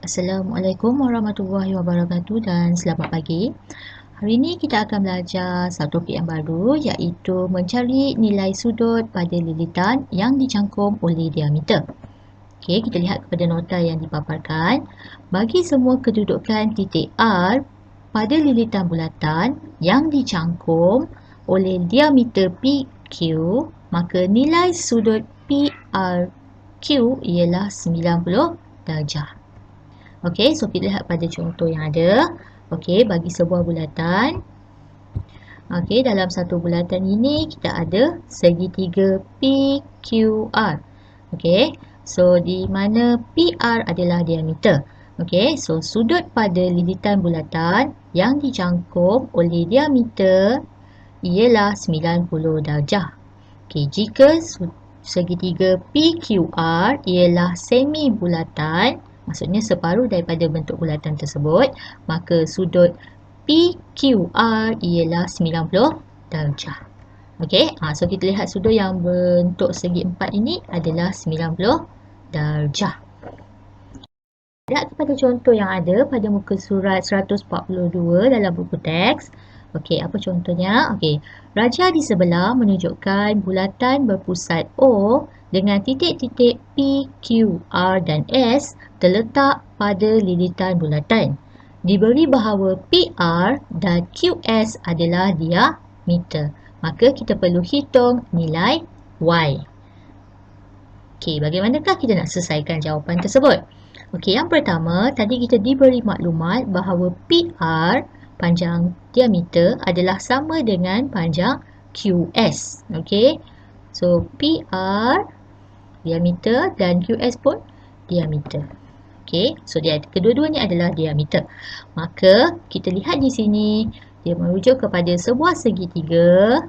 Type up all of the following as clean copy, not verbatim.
Assalamualaikum warahmatullahi wabarakatuh dan selamat pagi. Hari ini kita akan belajar satu topik yang baru iaitu mencari nilai sudut pada lilitan yang dicangkum oleh diameter. Okey, kita lihat kepada nota yang dipaparkan. Bagi semua kedudukan titik R pada lilitan bulatan yang dicangkum oleh diameter PQ, maka nilai sudut PRQ ialah 90 darjah. Okey, so kita lihat pada contoh yang ada. Okey, bagi sebuah bulatan. Okey, dalam satu bulatan ini kita ada segitiga PQR. Okey, so di mana PR adalah diameter. Okey, so sudut pada lilitan bulatan yang dicangkum oleh diameter ialah 90 darjah. Okey, jika segitiga PQR ialah semi bulatan, maksudnya separuh daripada bentuk bulatan tersebut, maka sudut PQR ialah 90 darjah. Okey, so kita lihat sudut yang bentuk segi empat ini adalah 90 darjah. Lihat kepada contoh yang ada pada muka surat 142 dalam buku teks. Okey, apa contohnya? Okey, raja di sebelah menunjukkan bulatan berpusat O dengan titik-titik P, Q, R dan S terletak pada lilitan bulatan. Diberi bahawa PR dan QS adalah diameter. Maka kita perlu hitung nilai Y. Okey, bagaimanakah kita nak selesaikan jawapan tersebut? Okey, yang pertama, tadi kita diberi maklumat bahawa PR, panjang diameter, adalah sama dengan panjang QS. Okey, so PR diameter dan QS pun diameter. Okey, so kedua-duanya adalah diameter. Maka kita lihat di sini dia merujuk kepada sebuah segitiga.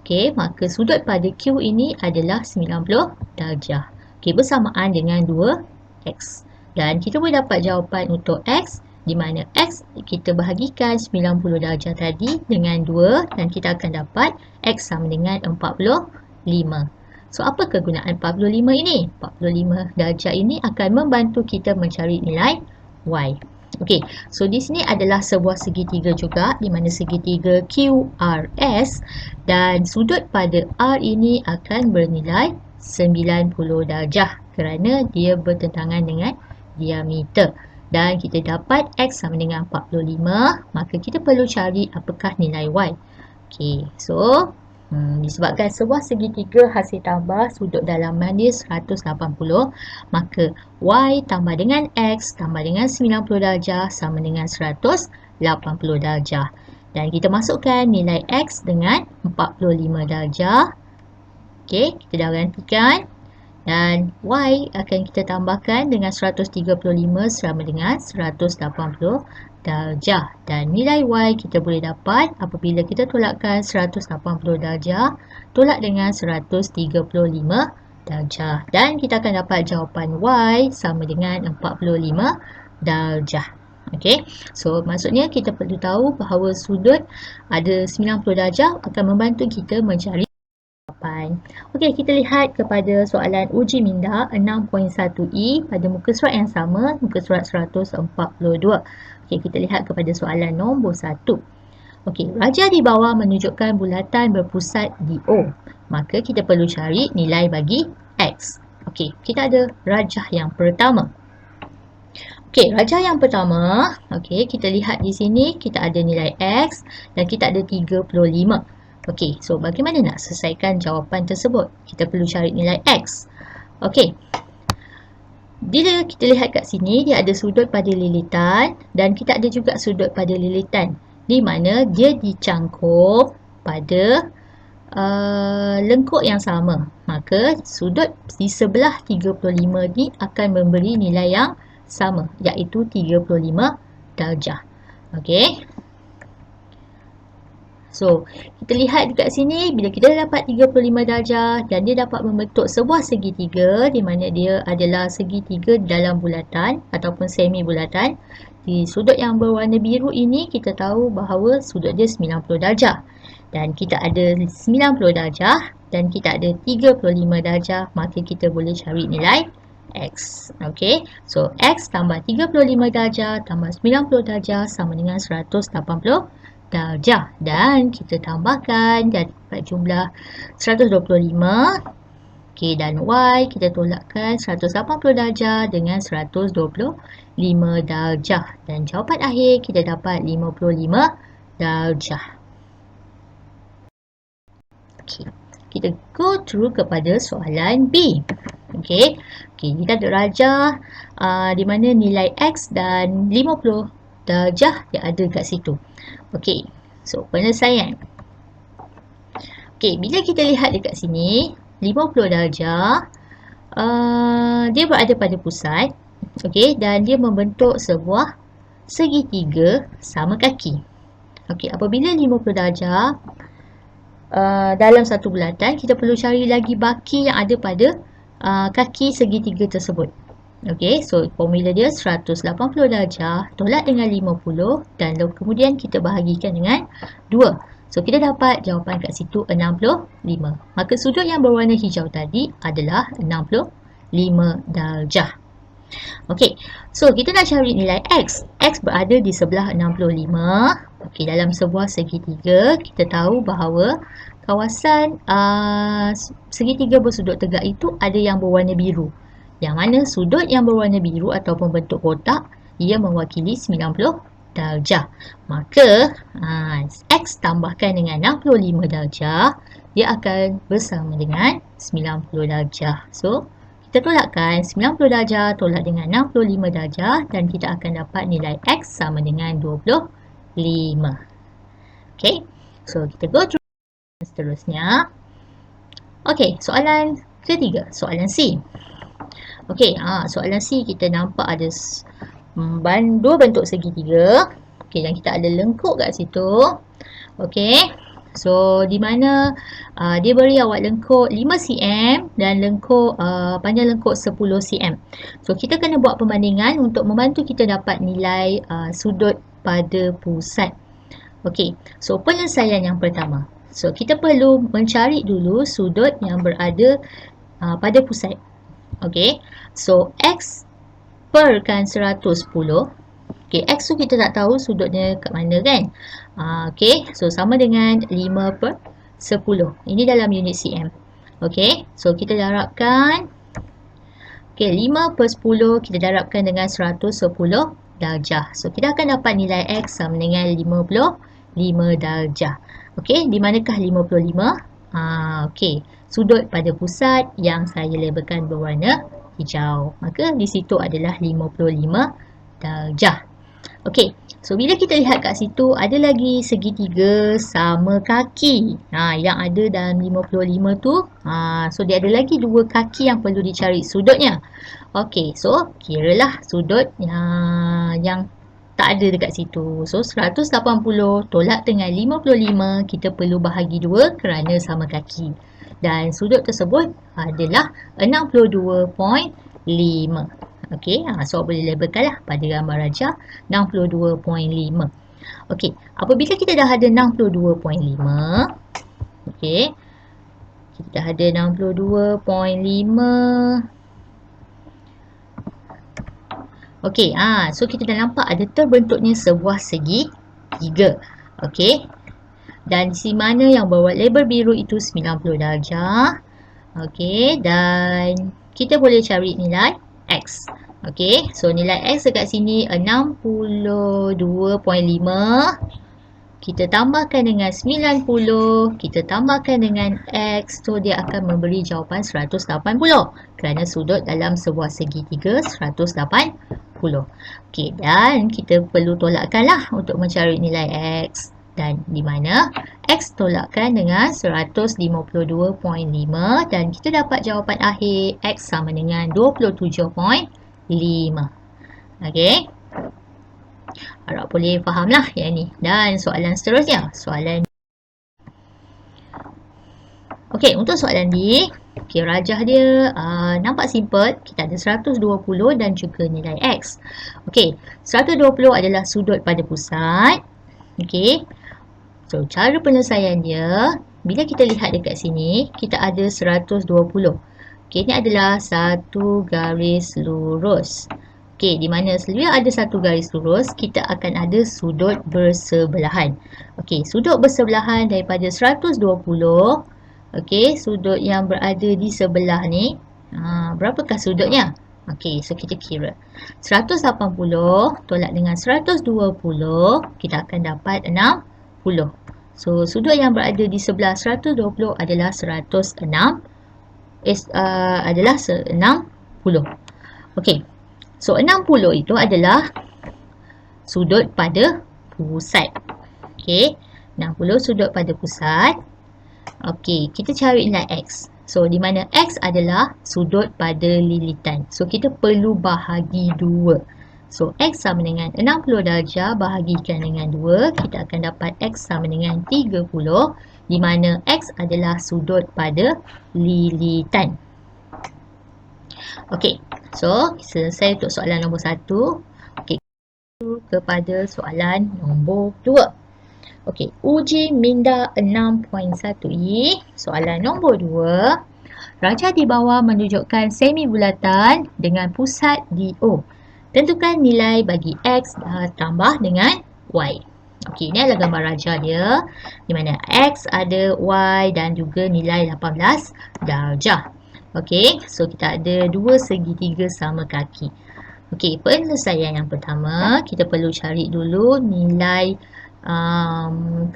Okey, maka sudut pada Q ini adalah 90 darjah. Okey, bersamaan dengan 2x. Dan kita boleh dapat jawapan untuk x di mana x kita bahagikan 90 darjah tadi dengan 2 dan kita akan dapat x sama dengan 45. So, apa kegunaan 45 ini? 45 darjah ini akan membantu kita mencari nilai y. Okey, so di sini adalah sebuah segitiga juga di mana segitiga QRS dan sudut pada R ini akan bernilai 90 darjah kerana dia bertentangan dengan diameter. Dan kita dapat X sama dengan 45, maka kita perlu cari apakah nilai Y. Okey, so disebabkan sebuah segitiga hasil tambah sudut dalaman dia 180, maka Y tambah dengan X tambah dengan 90 darjah sama dengan 180 darjah. Dan kita masukkan nilai X dengan 45 darjah. Okey, kita dah gantikan. Dan Y akan kita tambahkan dengan 135 sama dengan 180 darjah. Dan nilai Y kita boleh dapat apabila kita tolakkan 180 darjah tolak dengan 135 darjah. Dan kita akan dapat jawapan Y sama dengan 45 darjah. Okey, so maksudnya kita perlu tahu bahawa sudut ada 90 darjah akan membantu kita mencari jawapan. Okey, kita lihat kepada soalan uji minda 6.1E pada muka surat yang sama, muka surat 142. Okey, kita lihat kepada soalan nombor 1. Okey, raja di bawah menunjukkan bulatan berpusat di O. Maka kita perlu cari nilai bagi X. Okey, kita ada rajah yang pertama. Okey, rajah yang pertama, okey, kita lihat di sini kita ada nilai X dan kita ada 35. Okey, so bagaimana nak selesaikan jawapan tersebut? Kita perlu cari nilai X. Okey, bila kita lihat kat sini, dia ada sudut pada lilitan dan kita ada juga sudut pada lilitan di mana dia dicangkum pada lengkuk yang sama. Maka sudut di sebelah 35 ni akan memberi nilai yang sama, iaitu 35 darjah. Okey. So, kita lihat dekat sini bila kita dapat 35 darjah dan dia dapat membentuk sebuah segitiga di mana dia adalah segitiga dalam bulatan ataupun semi bulatan. Di sudut yang berwarna biru ini kita tahu bahawa sudut dia 90 darjah. Dan kita ada 90 darjah dan kita ada 35 darjah, maka kita boleh cari nilai X. Okay, so X tambah 35 darjah tambah 90 darjah sama dengan 180 darjah. Dan kita tambahkan dan dapat jumlah 125. Okay, dan Y kita tolakkan 180 darjah dengan 125 darjah. Dan jawapan akhir kita dapat 55 darjah. Okay, kita go through kepada soalan B. Okay, kita ada darjah di mana nilai X dan 50 darjah yang ada kat situ. Okay, so penyelesaian. Okay, bila kita lihat dekat sini, 50 darjah, dia berada pada pusat. Okay, dan dia membentuk sebuah segitiga sama kaki. Okay, apabila 50 darjah dalam satu bulatan, kita perlu cari lagi baki yang ada pada kaki segitiga tersebut. Okay, so formula dia 180 darjah tolak dengan 50 dan kemudian kita bahagikan dengan 2. So, kita dapat jawapan kat situ 65. Maka sudut yang berwarna hijau tadi adalah 65 darjah. Okay, so kita nak cari nilai X. X berada di sebelah 65. Okay, dalam sebuah segitiga, kita tahu bahawa kawasan segitiga bersudut tegak itu ada yang berwarna biru. Yang mana sudut yang berwarna biru ataupun bentuk kotak, ia mewakili 90 darjah. Maka X tambahkan dengan 65 darjah, dia akan bersama dengan 90 darjah. So, kita tolakkan 90 darjah tolak dengan 65 darjah dan kita akan dapat nilai X sama dengan 25. Okay, so kita go through seterusnya. Okay, soalan ketiga, soalan C. Okay, soalan C kita nampak ada dua bentuk segitiga. Okay, dan kita ada lengkuk kat situ. Okay, so di mana dia beri awak lengkuk 5 cm dan lengkuk panjang lengkuk 10 cm. So kita kena buat perbandingan untuk membantu kita dapat nilai sudut pada pusat. Okay, so penyelesaian yang pertama. So kita perlu mencari dulu sudut yang berada pada pusat. Okay, so X perkan 110. Okay, X tu kita tak tahu sudutnya kat mana kan. Okay, so sama dengan 5/10. Ini dalam unit cm. Okay, so kita darabkan. Okay, 5/10 kita darabkan dengan 110 darjah. So kita akan dapat nilai X sama dengan 55 darjah. Okay, di manakah 55? Okay, sudut pada pusat yang saya labelkan berwarna hijau. Maka di situ adalah 55 darjah. Okay, so bila kita lihat kat situ ada lagi segitiga sama kaki. Yang ada dalam 55 tu, so dia ada lagi dua kaki yang perlu dicari sudutnya. Okay, so kiralah sudut yang tak ada dekat situ. So 180 tolak dengan 55, kita perlu bahagi 2 kerana sama kaki. Dan sudut tersebut adalah 62.5. Okey, so boleh labelkanlah pada gambar rajah 62.5. Okey, apabila kita dah ada 62.5, okey, kita dah ada 62.5. Okey, so kita dah nampak ada terbentuknya sebuah segitiga. Okey. Dan di mana yang berbuat label biru itu 90 darjah. Okey, dan kita boleh cari nilai X. Okey, so nilai X dekat sini 62.5. Kita tambahkan dengan 90, kita tambahkan dengan X, so dia akan memberi jawapan 180 kerana sudut dalam sebuah segitiga 180. Okey, dan kita perlu tolakkanlah untuk mencari nilai X. Dan di mana X tolakkan dengan 152.5 dan kita dapat jawapan akhir X sama dengan 27.5. Okey. Harap boleh fahamlah yang ni. Dan soalan seterusnya, soalan. Okey, untuk soalan D, okey, rajah dia nampak simple. Kita ada 120 dan juga nilai X. Okey, 120 adalah sudut pada pusat. Okey. So, cara penyelesaian dia, bila kita lihat dekat sini, kita ada 120. Okey, ini adalah satu garis lurus. Okey, di mana selalu ada satu garis lurus, kita akan ada sudut bersebelahan. Okey, sudut bersebelahan daripada 120. Okey, sudut yang berada di sebelah ni, berapakah sudutnya? Okey, so kita kira. 180 tolak dengan 120, kita akan dapat 60. So, sudut yang berada di sebelah 120 adalah 106. Adalah 60. Okey. So 60 itu adalah sudut pada pusat. Okey. 60 sudut pada pusat. Okey, kita cari nilai X. So di mana X adalah sudut pada lilitan. So kita perlu bahagi 2. So X sama dengan 60 darjah bahagikan dengan 2, kita akan dapat X sama dengan 30, di mana X adalah sudut pada lilitan. Okey, so selesai untuk soalan nombor 1. Okey, kepada soalan nombor 2. Okey, uji minda 6.1i. Soalan nombor 2. Raja di bawah menunjukkan semi bulatan dengan pusat di O. Tentukan nilai bagi X tambah dengan Y. Okey, ini adalah gambar raja dia, di mana X ada Y dan juga nilai 18 darjah. Okey, so kita ada dua segitiga sama kaki. Okey, penyelesaian yang pertama, kita perlu cari dulu nilai,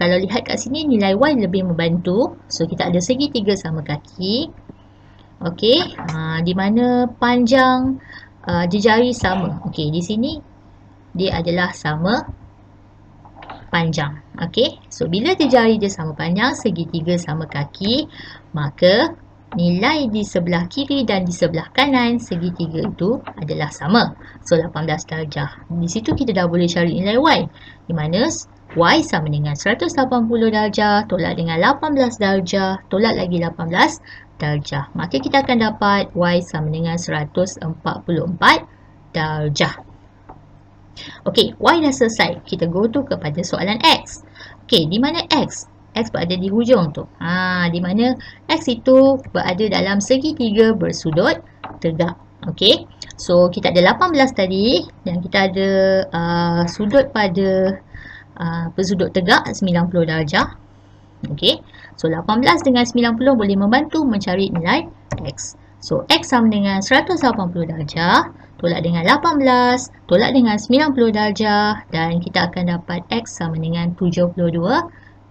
kalau lihat kat sini nilai Y lebih membantu. So kita ada segitiga sama kaki. Okey, di mana panjang jejari sama. Okey, di sini dia adalah sama panjang. Okey, so bila jejari dia sama panjang, segitiga sama kaki, maka nilai di sebelah kiri dan di sebelah kanan segitiga itu adalah sama. So 18 darjah. Di situ kita dah boleh cari nilai Y, di mana Y sama dengan 180 darjah tolak dengan 18 darjah tolak lagi 18 darjah. Maka kita akan dapat Y sama dengan 144 darjah. Okey, Y dah selesai. Kita go to kepada soalan X. Okey, di mana X? X berada di hujung tu. Di mana X itu berada dalam segitiga bersudut tegak. Okey. So kita ada 18 tadi dan kita ada sudut pada bersudut tegak 90 darjah. Okey. So 18 dengan 90 boleh membantu mencari nilai X. So X sama dengan 180 darjah tolak dengan 18 tolak dengan 90 darjah dan kita akan dapat X sama dengan 72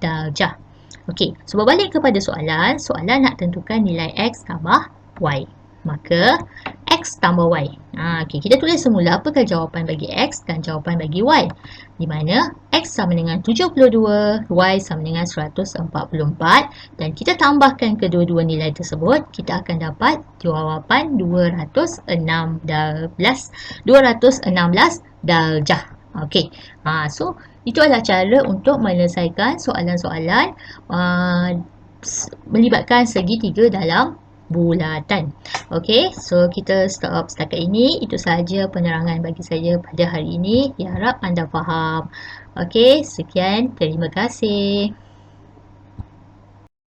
darjah. Okey, so berbalik kepada soalan. Soalan nak tentukan nilai X tambah Y. Maka X tambah Y. Okey, kita tulis semula apakah jawapan bagi X dan jawapan bagi Y. Di mana X sama dengan 72, Y sama dengan 144 dan kita tambahkan kedua-dua nilai tersebut, kita akan dapat jawapan 216 darjah. Okey, so itu adalah cara untuk menyelesaikan soalan-soalan melibatkan segitiga dalam bulatan. Okey, so kita stop setakat ini. Itu sahaja penerangan bagi saya pada hari ini. Ya, harap anda faham. Okey, sekian. Terima kasih.